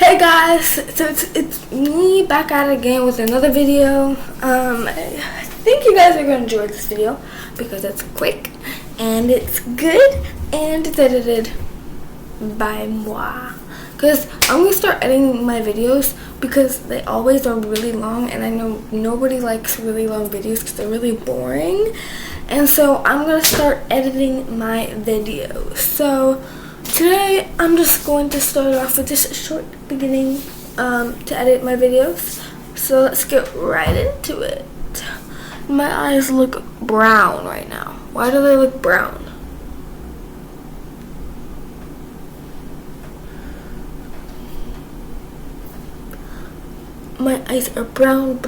Hey guys, so it's me back at it again with another video. I think you guys are going to enjoy this video because it's quick and it's good and it's edited by moi. Because I'm going to start editing my videos because they always are really long, and I know nobody likes really long videos because they're really boring. And so I'm going to start editing my videos. So today I'm just going to start off with this short beginning to edit my videos. So let's get right into it. My eyes look brown right now. Why do they look brown? My eyes are brown,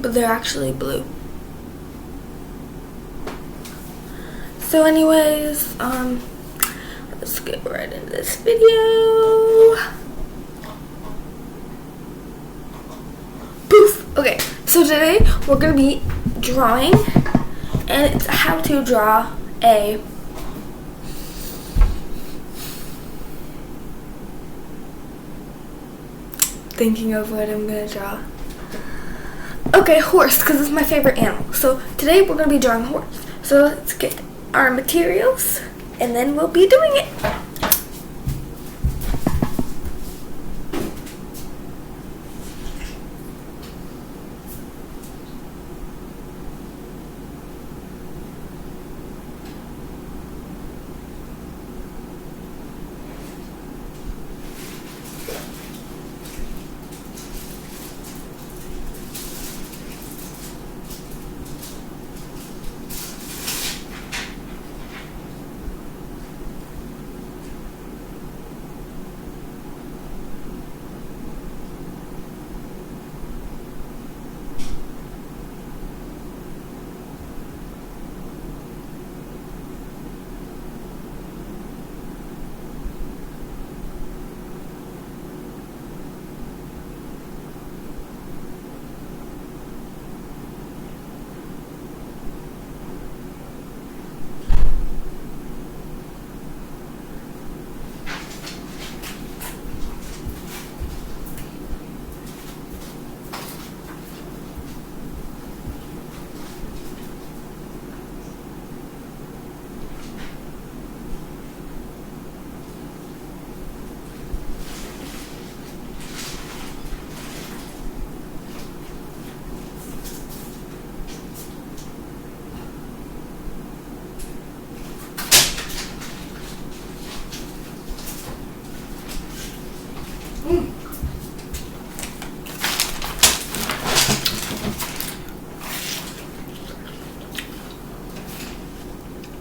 but they're actually blue. So anyways, let's get right into this video. Poof! Okay, so today we're gonna be drawing, and it's how to draw a thinking of what I'm gonna draw. Okay, horse, because it's my favorite animal. So today we're gonna be drawing a horse. So let's get our materials, and then we'll be doing it.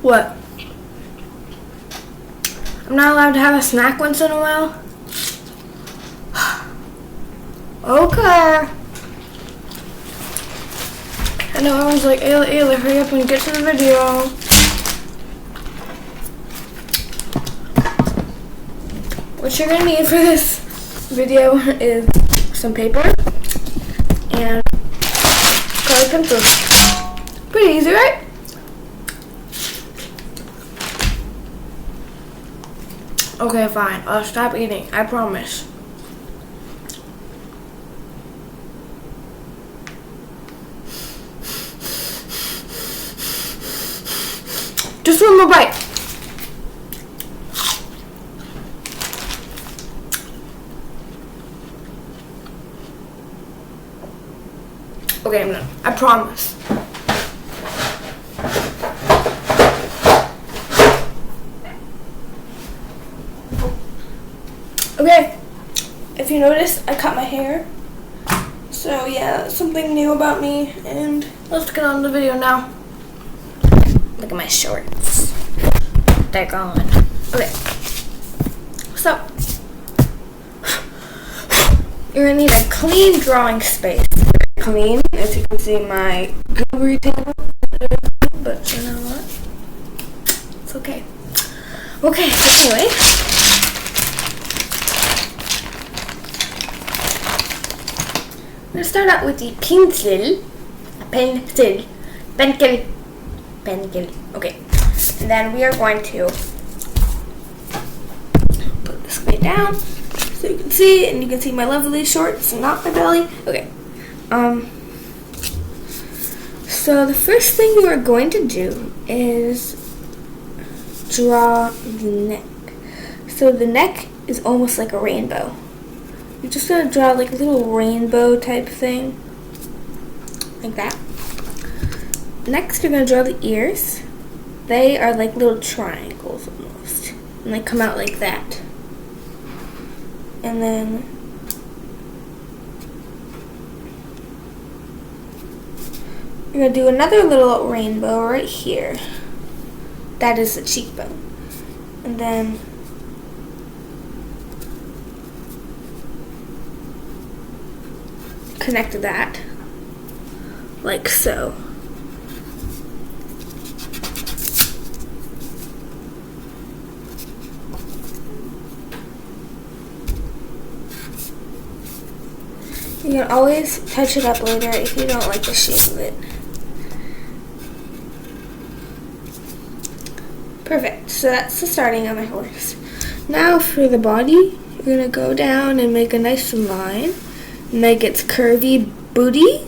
What? I'm not allowed to have a snack once in a while? Okay. I know everyone's like, Ayla, hurry up and get to the video. What you're gonna need for this video is some paper and colored pencils. Pretty easy, right? Okay, fine. I'll stop eating. I promise. Just one more bite. Okay, I'm done. I promise. Okay, if you notice, I cut my hair. So yeah, that's something new about me, and let's get on the video now. Look at my shorts. They're gone. Okay, so you're gonna need a clean drawing space. Clean, as you can see, my Google table, but you know what? It's okay. Okay, so anyway. I'm going to start out with the pencil. Pencil. Okay. And then we are going to put this way down. see, and you can see my lovely shorts, not my belly. Okay. So the first thing you are going to do is draw the neck. So the neck is almost like a rainbow. You're just going to draw like a little rainbow type thing, like that. Next, you're going to draw the ears. They are like little triangles almost, and they come out like that. And then you're going to do another little rainbow right here. That is the cheekbone. And then connect that like so. You can always touch it up later if you don't like the shape of it. Perfect. So that's the starting of my horse. Now for the body, you're going to go down and make a nice line. Make its curvy booty.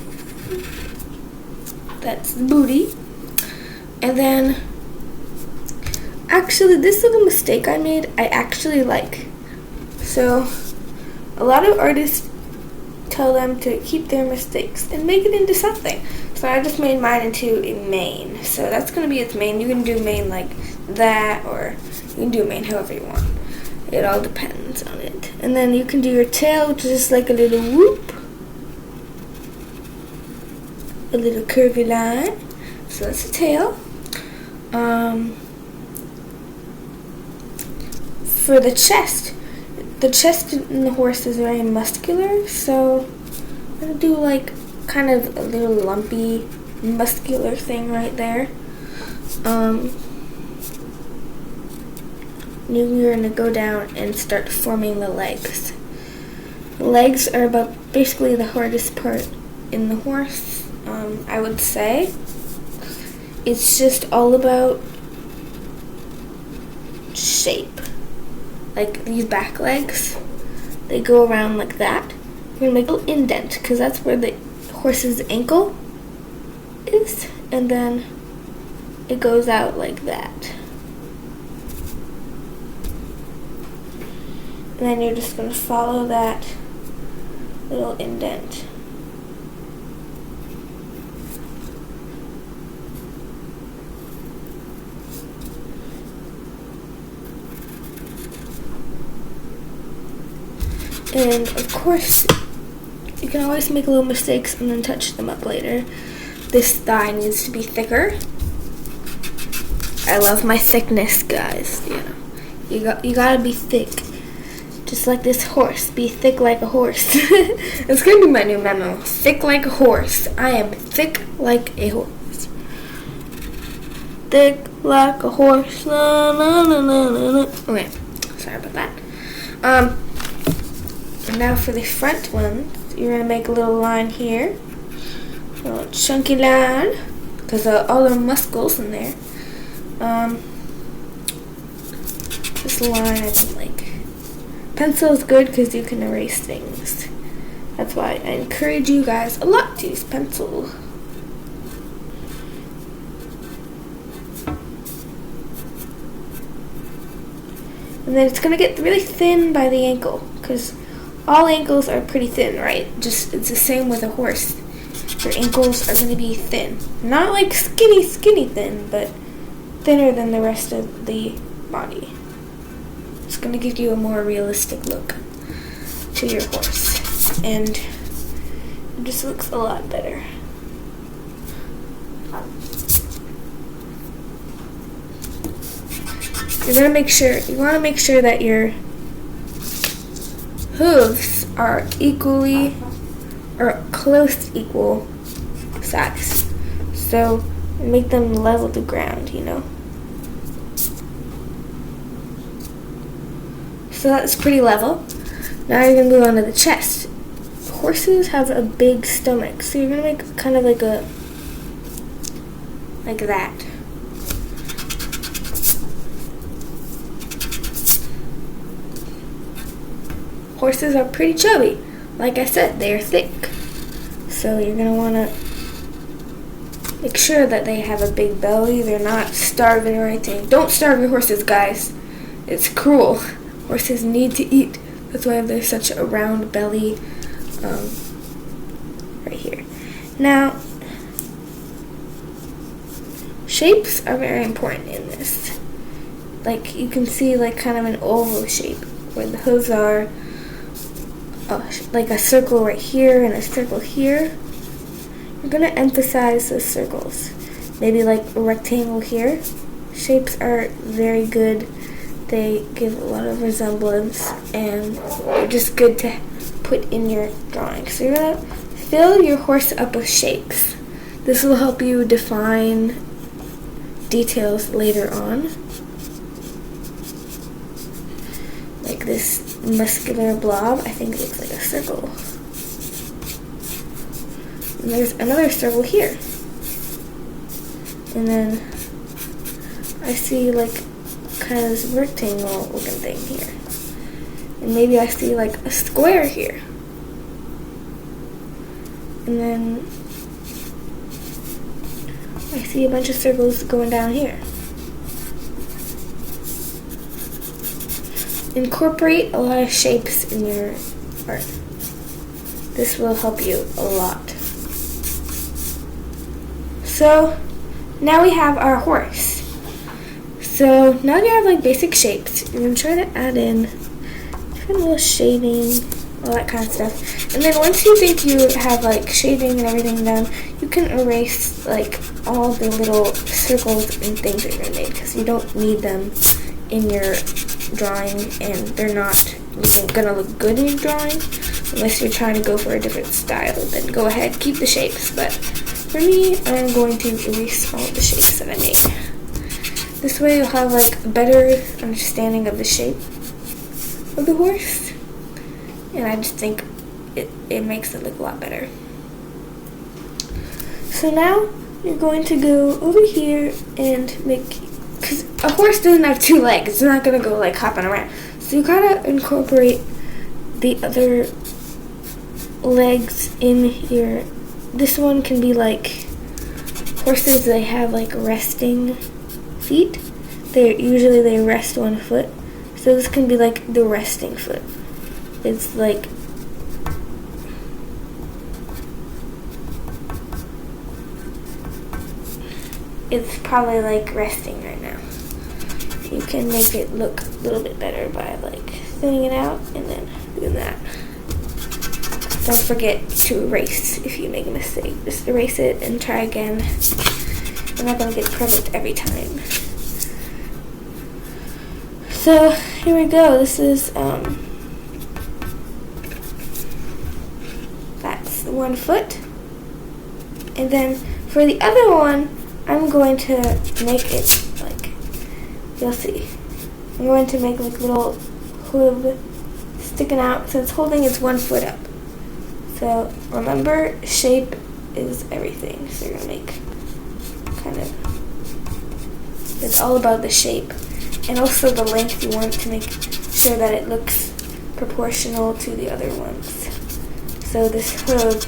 That's the booty. And then, actually, this little mistake I made, I actually like. So, a lot of artists tell them to keep their mistakes and make it into something. So I just made mine into a mane. So that's going to be its mane. You can do mane like that, or you can do mane however you want. It all depends on it. And then you can do your tail, which is just like a little whoop. A little curvy line. So that's the tail. For the chest in the horse is very muscular, so I'm going to do like kind of a little lumpy muscular thing right there. You're going to go down and start forming the legs. The legs are about basically the hardest part in the horse, I would say. It's just all about shape. Like these back legs, they go around like that. You're going to make a little indent because that's where the horse's ankle is, and then it goes out like that. And then you're just going to follow that little indent. And of course, you can always make little mistakes and then touch them up later. This thigh needs to be thicker. I love my thickness, guys. You gotta be thick. Just like this horse. Be thick like a horse. It's gonna be my new memo. Thick like a horse. I am thick like a horse. Thick like a horse. Na, na, na, na, na, na. Okay, sorry about that. And now for the front one, you're gonna make a little line here. A little chunky line. Because all the muscles in there. This line I don't like. Pencil is good because you can erase things. That's why I encourage you guys a lot to use pencil. And then it's going to get really thin by the ankle, because all ankles are pretty thin, right? Just it's the same with a horse. Your ankles are going to be thin. Not like skinny thin, but thinner than the rest of the body. It's going to give you a more realistic look to your horse, and it just looks a lot better. You want to make sure that your hooves are equally or close to equal size. So make them level the ground, So that's pretty level. Now you're going to move on to the chest. Horses have a big stomach, so you're going to make kind of like that. horses are pretty chubby. Like I said, they are thick. So you're going to want to make sure that they have a big belly. They're not starving or anything. Don't starve your horses, guys. It's cruel. Horses need to eat. That's why there's such a round belly right here. Now, shapes are very important in this. Like you can see like kind of an oval shape where the hooves are like a circle right here and a circle here. You're going to emphasize those circles. Maybe like a rectangle here. Shapes are very good. They give a lot of resemblance and they're just good to put in your drawing. So you're going to fill your horse up with shapes. This will help you define details later on. Like this muscular blob, I think looks like a circle. And there's another circle here. And then I see like kind of this rectangle looking thing here. And maybe I see like a square here. And then I see a bunch of circles going down here. Incorporate a lot of shapes in your art. This will help you a lot. So now we have our horse. So now you have like basic shapes. You're going to try to add in different little shading, all that kind of stuff. And then once you think you have like shading and everything done, you can erase like all the little circles and things that you made because you don't need them in your drawing and they're not even gonna look good in your drawing unless you're trying to go for a different style. Then go ahead, keep the shapes, but for me, I'm going to erase all the shapes that I made. This way you'll have like a better understanding of the shape of the horse, and I just think it makes it look a lot better. So now you're going to go over here and make, because a horse doesn't have two legs, it's not going to go like hopping around. So you gotta incorporate the other legs in here. This one can be like horses, they have like resting feet. They rest one foot. So this can be like the resting foot. It's like it's probably like resting right now. You can make it look a little bit better by like thinning it out and then doing that. Don't forget to erase if you make a mistake. Just erase it and try again. You're not going to get perfect every time. So here we go. This is that's one foot. And then for the other one, I'm going to make it like, you'll see. I'm going to make like little hoof sticking out, so it's holding its 1 foot up. So remember, shape is everything. So you're gonna make kind of, it's all about the shape. And also the length, you want to make sure that it looks proportional to the other ones. So this hoof,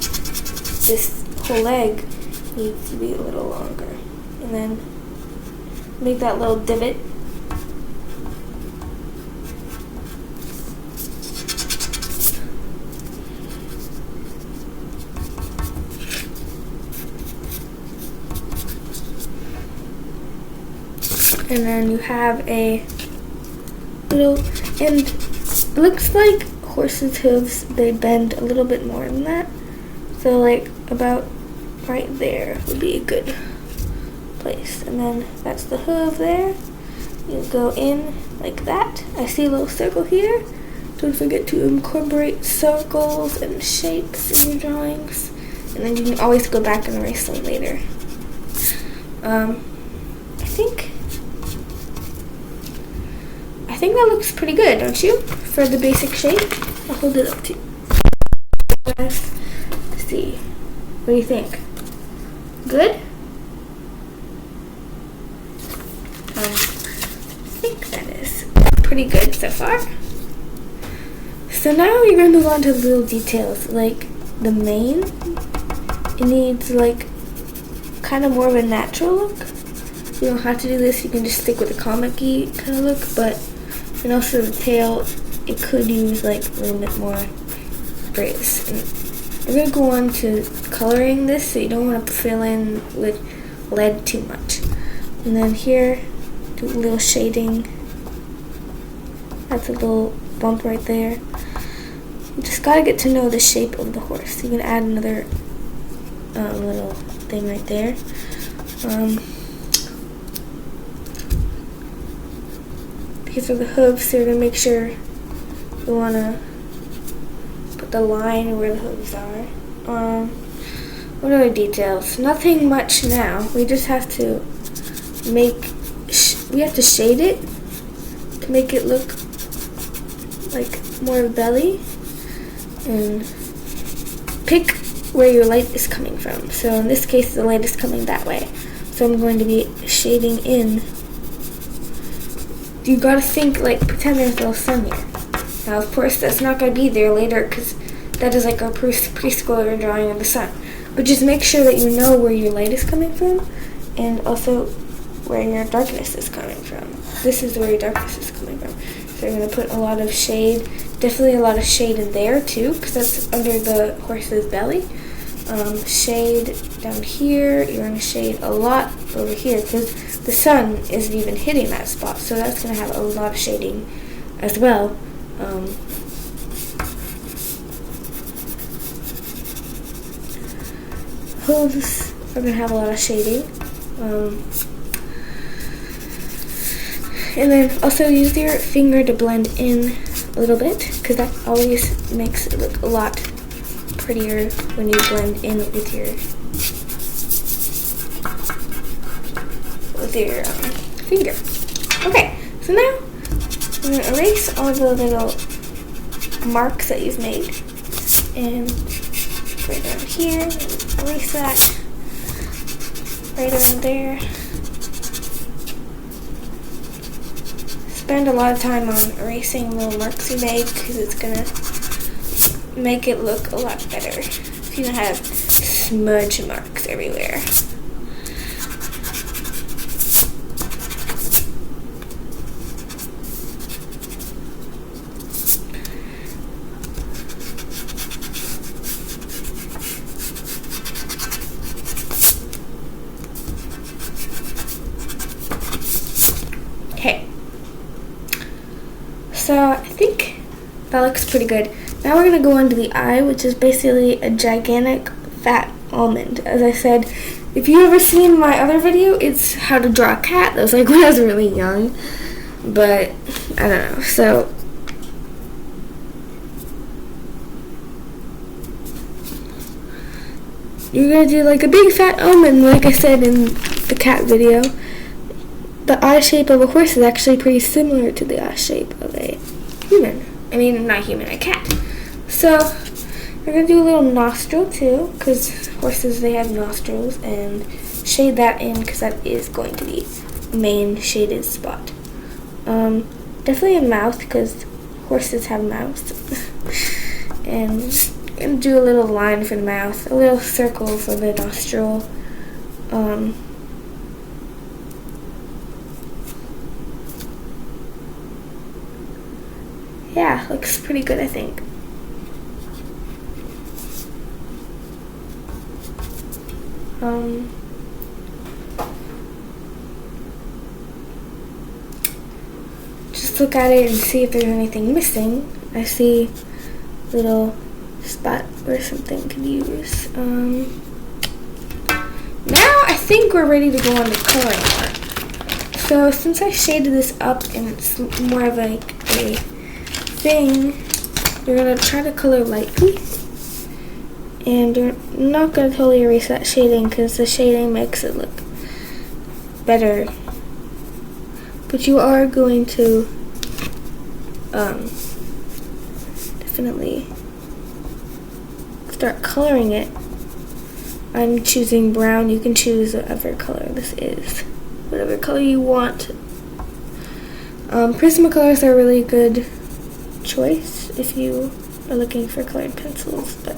this whole leg needs to be a little longer. And then make that little divot. And then you have a little, and it looks like horses' hooves, they bend a little bit more than that. So like about right there would be a good place. And then that's the hoof there. You go in like that. I see a little circle here. Don't forget to incorporate circles and shapes in your drawings. And then you can always go back and erase them later. I think that looks pretty good, don't you? For the basic shape. I'll hold it up to you. Let's see. What do you think? Good? I think that is pretty good so far. So now we're going to move on to the little details, like the mane. It needs like kind of more of a natural look. You don't have to do this, you can just stick with a comic-y kind of look, but, and also the tail, it could use like a little bit more sprays. And we're going to go on to coloring this, so you don't want to fill in with lead too much. And then here, do a little shading. That's a little bump right there. You just gotta get to know the shape of the horse. You can add another little thing right there. These are the hooves, so you're gonna make sure you wanna put the line where the hooves are. What other details? Nothing much now. We just have to we have to shade it to make it look like more belly, and pick where your light is coming from. So in this case, the light is coming that way. So I'm going to be shading in. You gotta think, like, pretend there's no sun here. Now, of course, that's not gonna be there later because that is like our preschooler drawing of the sun. But just make sure that you know where your light is coming from and also where your darkness is coming from. This is where your darkness is coming from. So you're going to put a lot of shade, definitely a lot of shade in there too, because that's under the horse's belly. Shade down here, you're going to shade a lot over here because the sun isn't even hitting that spot, so that's going to have a lot of shading as well. Hooves are going to have a lot of shading. And then also use your finger to blend in a little bit, because that always makes it look a lot prettier when you blend in with your finger. Okay, so now I'm going to erase all the little marks that you've made, and right around here, erase that, right around there. Spend a lot of time on erasing little marks you make because it's gonna make it look a lot better if you don't have smudge marks everywhere. Okay. So I think that looks pretty good. Now we're going to go on to the eye, which is basically a gigantic fat almond. As I said, if you've ever seen my other video, it's how to draw a cat. That was like when I was really young. But, I don't know. So, you're going to do like a big fat almond, like I said in the cat video. The eye shape of a horse is actually pretty similar to the eye shape of a human. I mean, not human, a cat. So, we're going to do a little nostril too, because horses, they have nostrils, and shade that in, because that is going to be the main shaded spot. Definitely a mouth, because horses have mouths. And I'm going to do a little line for the mouth, a little circle for the nostril. Yeah, looks pretty good, I think. Just look at it and see if there's anything missing. I see a little spot where something could use. Now I think we're ready to go on to coloring part. So since I shaded this up and it's more of like a thing, you're going to try to color lightly, and you're not going to totally erase that shading because the shading makes it look better, but you are going to definitely start coloring it. I'm choosing brown. You can choose whatever color this is, whatever color you want. Prismacolors are a really good choice. if you are looking for colored pencils, but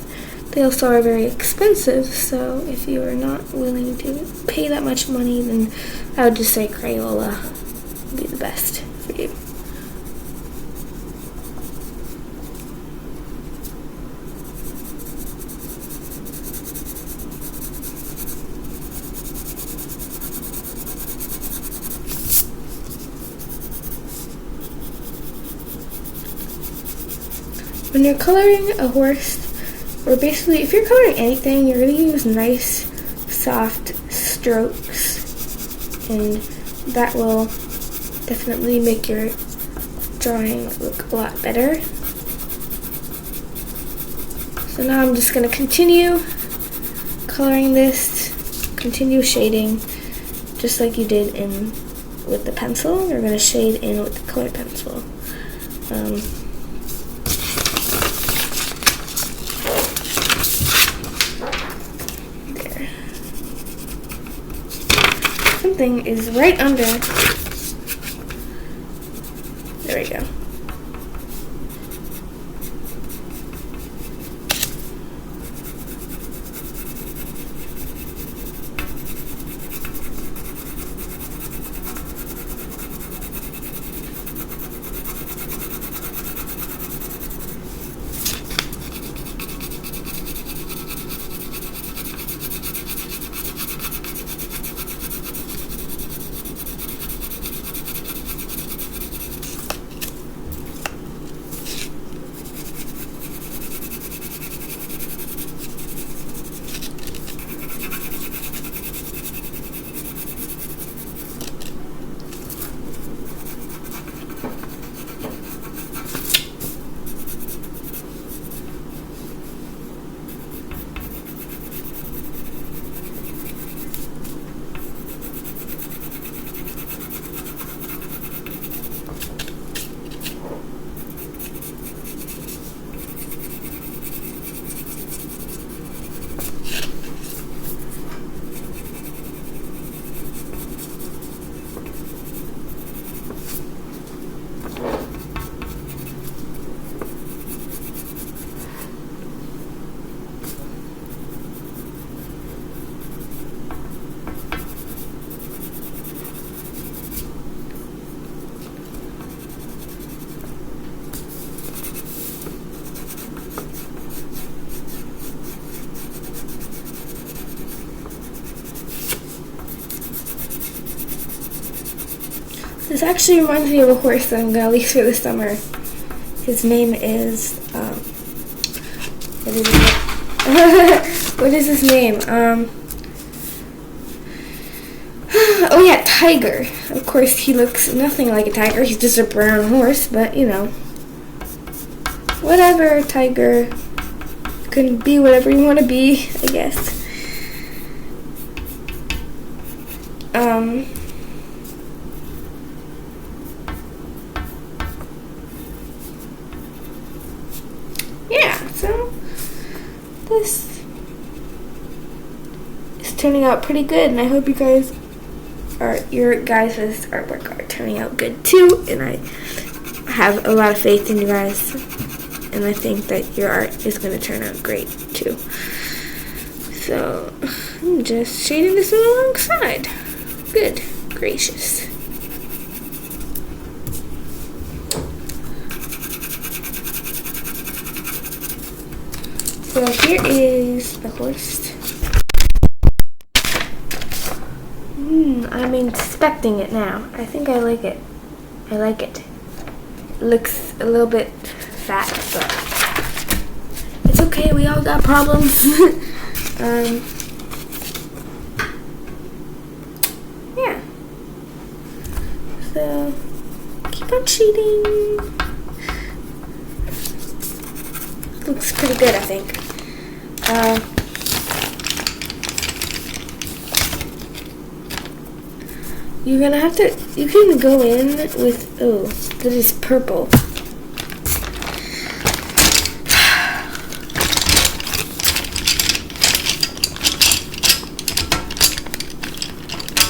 they also are very expensive, so if you are not willing to pay that much money, then I would just say Crayola would be the best for you. When you're coloring a horse, or basically if you're coloring anything, you're going to use nice, soft strokes, and that will definitely make your drawing look a lot better. So now I'm just going to continue coloring this, continue shading, just like you did with the pencil. You're going to shade in with the colored pencil. Something is right under. There we go. This actually reminds me of a horse that I'm going to lease for the summer. His name is, what is his name? Oh yeah, Tiger. Of course, he looks nothing like a tiger. He's just a brown horse, but you know. Whatever, Tiger. You can be whatever you want to be, I guess. Yeah, so this is turning out pretty good, and I hope your guys' artwork are turning out good too, and I have a lot of faith in you guys, and I think that your art is going to turn out great too. So I'm just shading this alongside. Good gracious. So here is the horse. I'm inspecting it now. I think I like it. I like it. It looks a little bit fat, but it's okay. We all got problems. Yeah. So keep on cheating. Looks pretty good, I think. You're gonna have to, you can go in with, oh, that is purple.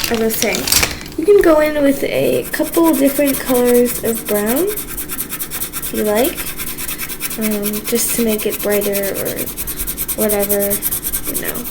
As I was saying, you can go in with a couple different colors of brown, if you like. just to make it brighter or whatever, you know.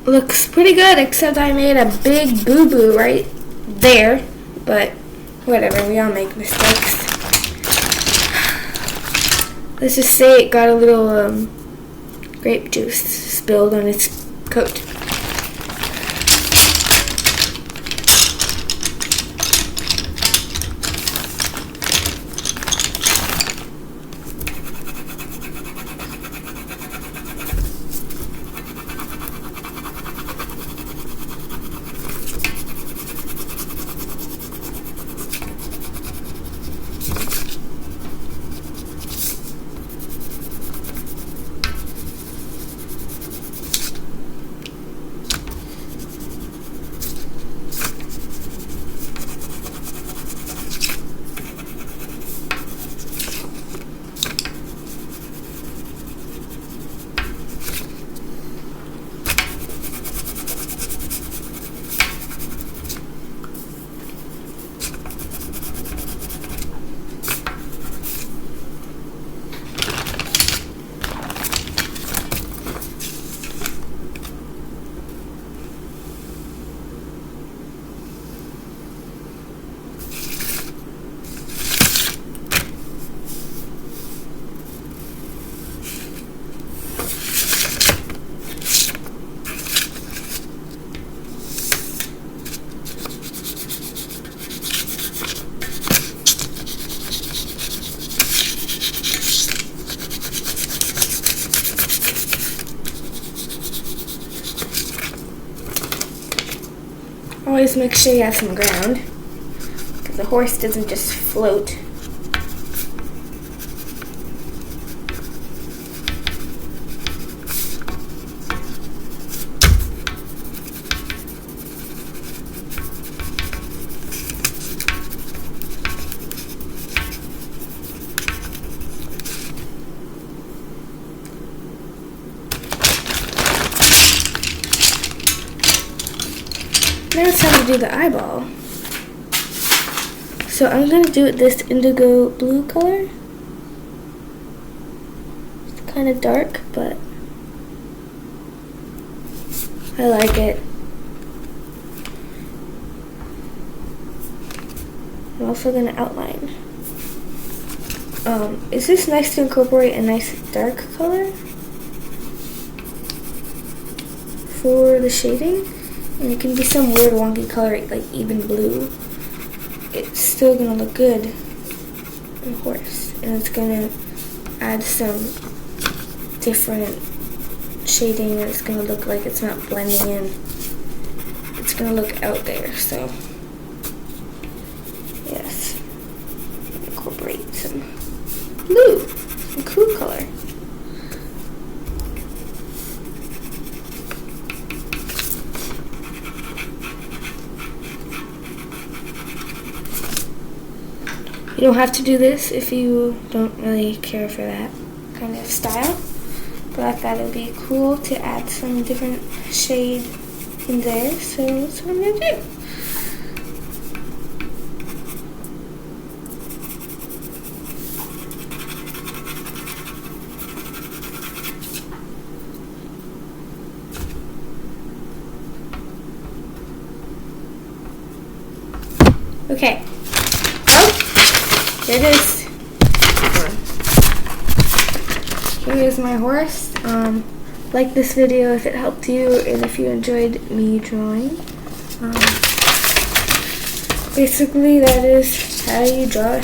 Looks pretty good, except I made a big boo-boo right there, but whatever, we all make mistakes. Let's just say it got a little grape juice spilled on its coat. Always make sure you have some ground, because the horse doesn't just float. Now it's time to do the eyeball. So I'm going to do it this indigo blue color. It's kind of dark, but I like it. I'm also going to outline. Is this nice to incorporate a nice dark color for the shading? And it can be some weird wonky color like even blue. It's still gonna look good in horse, and it's gonna add some different shading, and it's gonna look like it's not blending in. It's gonna look out there, so yes, incorporate some blue, some cool color. You don't have to do this if you don't really care for that kind of style, but I thought it would be cool to add some different shade in there, so that's what I'm going to do. Okay. Here it is. Here is my horse. Like this video if it helped you and if you enjoyed me drawing. Basically that is how you draw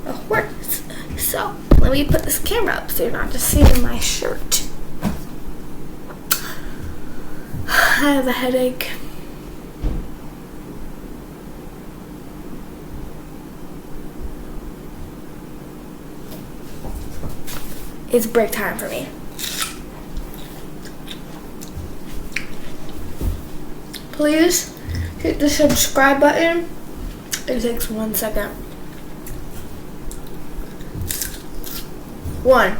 a horse. So let me put this camera up so you're not just seeing my shirt. I have a headache. it's break time for me. Please hit the subscribe button. It takes 1 second. 1.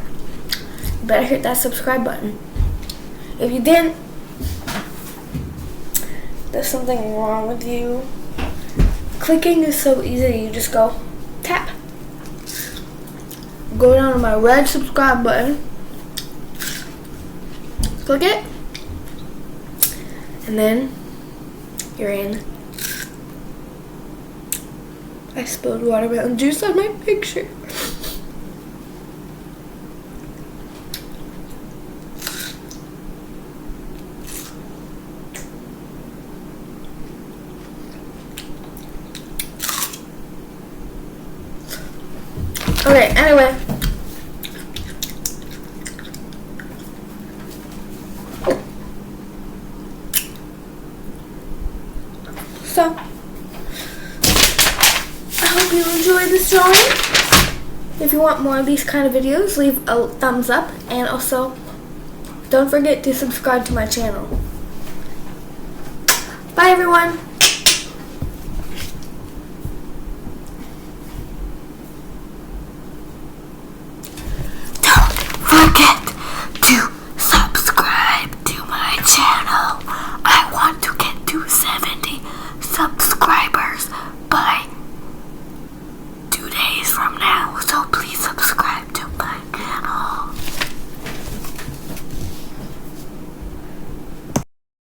You better hit that subscribe button. If you didn't, there's something wrong with you. Clicking is so easy. You just go tap. Go down to my red subscribe button. Click it. And then you're in. I spilled watermelon juice on my picture. Okay, anyway. So, I hope you enjoyed this drawing. If you want more of these kind of videos, leave a thumbs up. And also, don't forget to subscribe to my channel. Bye, everyone.